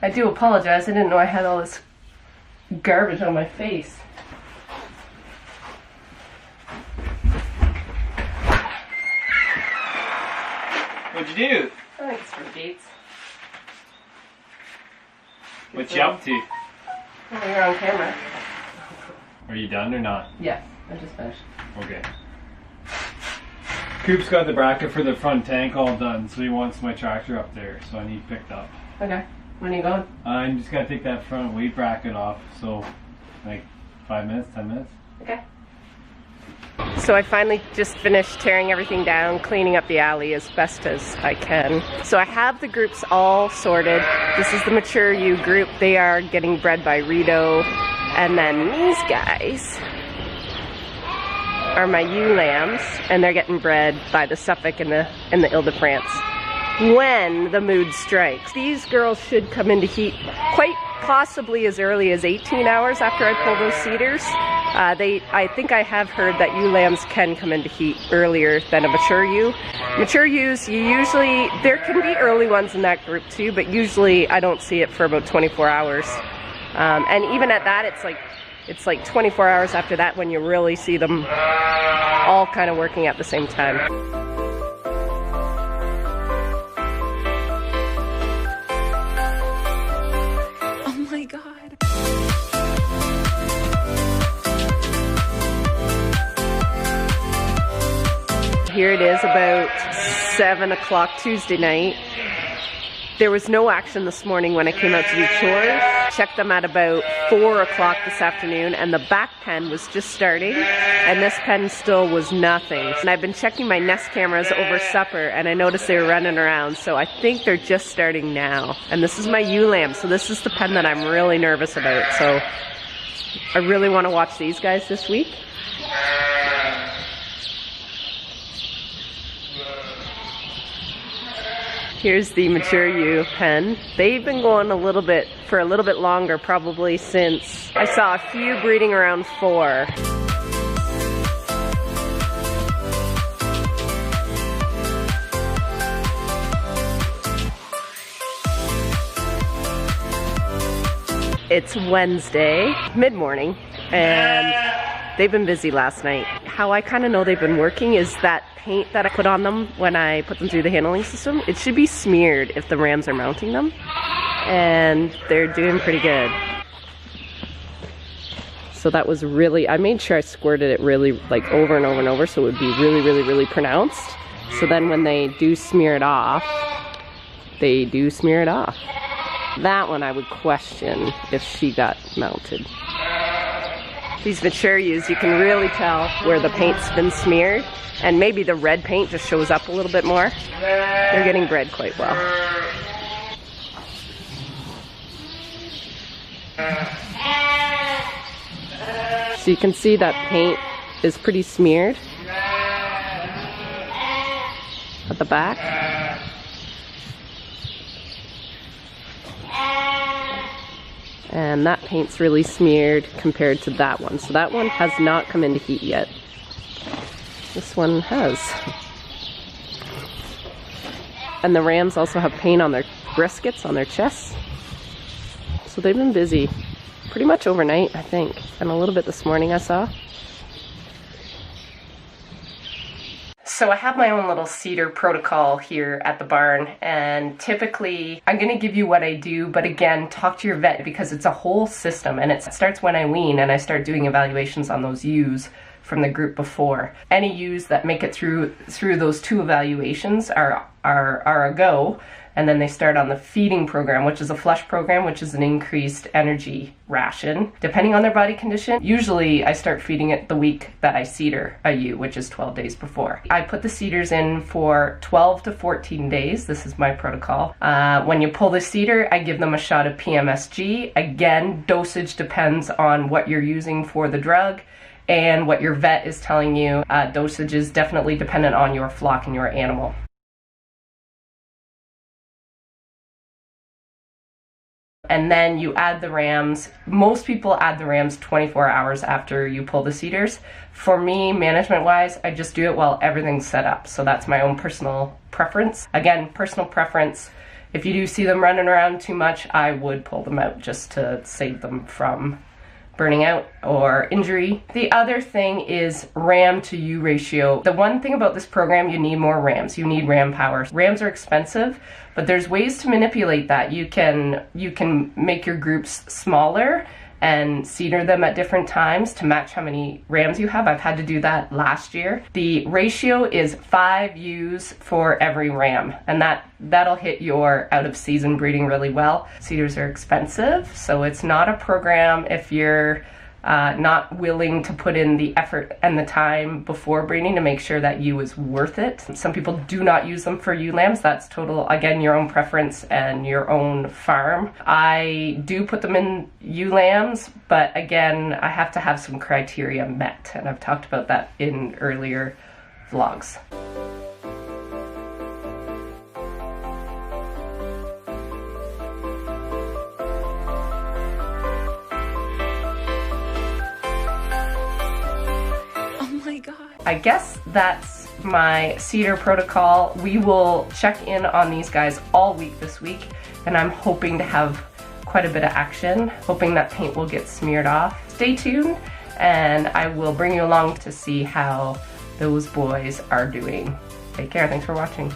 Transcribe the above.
I do apologize. I didn't know I had all this garbage on my face. What'd you do? I think it's for Gates. What you up to? Oh, you're on camera. Are you done or not? Yeah, I just finished. Okay. Coop's got the bracket for the front tank all done, so he wants my tractor up there, so I need picked up. Okay. When are you going? I'm just gotta take that front weight bracket off, so like 5 minutes, 10 minutes. Okay. So I finally just finished tearing everything down, cleaning up the alley as best as I can. So I have the groups all sorted. This is the Mature Ewe group. They are getting bred by Rito. And then these guys are my ewe lambs, and they're getting bred by the Suffolk and the Ile-de-France when the mood strikes. These girls should come into heat quite possibly as early as 18 hours after I pull those cedars. I think I have heard that ewe lambs can come into heat earlier than a mature ewe. Mature ewes, there can be early ones in that group too, but usually I don't see it for about 24 hours. And even at that, it's like 24 hours after that when you really see them all kind of working at the same time. Oh my God. Here it is about 7 o'clock Tuesday night. There was no action this morning when I came out to do chores. Checked them at about 4 o'clock this afternoon, and the back pen was just starting, and this pen still was nothing. And I've been checking my Nest cameras over supper, and I noticed they were running around, so I think they're just starting now. And this is my ewe lamb, so this is the pen that I'm really nervous about. So I really want to watch these guys this week. Here's the Mature Ewe pen. They've been going for a little bit longer, probably since I saw a few breeding around 4. It's Wednesday, mid-morning, and they've been busy last night. How I kind of know they've been working is that paint that I put on them when I put them through the handling system. It should be smeared if the rams are mounting them, and they're doing pretty good. So that was really, I made sure I squirted it really like over and over and over so it would be really, really, really pronounced. So then when they do smear it off, they do smear it off. That one I would question if she got mounted. These Mature Ewes, you can really tell where the paint's been smeared, and maybe the red paint just shows up a little bit more. They're getting bred quite well. So you can see that paint is pretty smeared at the back. And that paint's really smeared compared to that one. So that one has not come into heat yet. This one has. And the rams also have paint on their briskets, on their chests. So they've been busy pretty much overnight, I think. And a little bit this morning I saw. So I have my own little cedar protocol here at the barn, and typically I'm going to give you what I do, but again, talk to your vet because it's a whole system, and it starts when I wean and I start doing evaluations on those ewes from the group before. Any ewes that make it through those 2 evaluations are a go, and then they start on the feeding program, which is a flush program, which is an increased energy ration. Depending on their body condition, usually I start feeding it the week that I cedar a ewe, which is 12 days before. I put the cedars in for 12 to 14 days. This is my protocol. When you pull the cedar, I give them a shot of PMSG. Again, dosage depends on what you're using for the drug and what your vet is telling you. Dosage is definitely dependent on your flock and your animal. And then you add the rams. Most people add the rams 24 hours after you pull the cedars. For me, management-wise, I just do it while everything's set up. So that's my own personal preference. Again, personal preference. if you do see them running around too much, I would pull them out just to save them from burning out or injury. The other thing is RAM to U ratio. The one thing about this program, you need more RAMs. You need RAM power. RAMs are expensive, but there's ways to manipulate that. You can make your groups smaller and seeder them at different times to match how many RAMs you have. I've had to do that last year. The ratio is 5 U's for every RAM, and that'll hit your out of season breeding really well. Seeders are expensive, so it's not a program if you're not willing to put in the effort and the time before breeding to make sure that U is worth it. Some people do not use them for ewe lambs. That's total, again, your own preference and your own farm. I do put them in ewe lambs, but again, I have to have some criteria met, and I've talked about that in earlier vlogs. I guess that's my seeder protocol. We will check in on these guys all week this week, and I'm hoping to have quite a bit of action, hoping that paint will get smeared off. Stay tuned, and I will bring you along to see how those boys are doing. Take care, thanks for watching.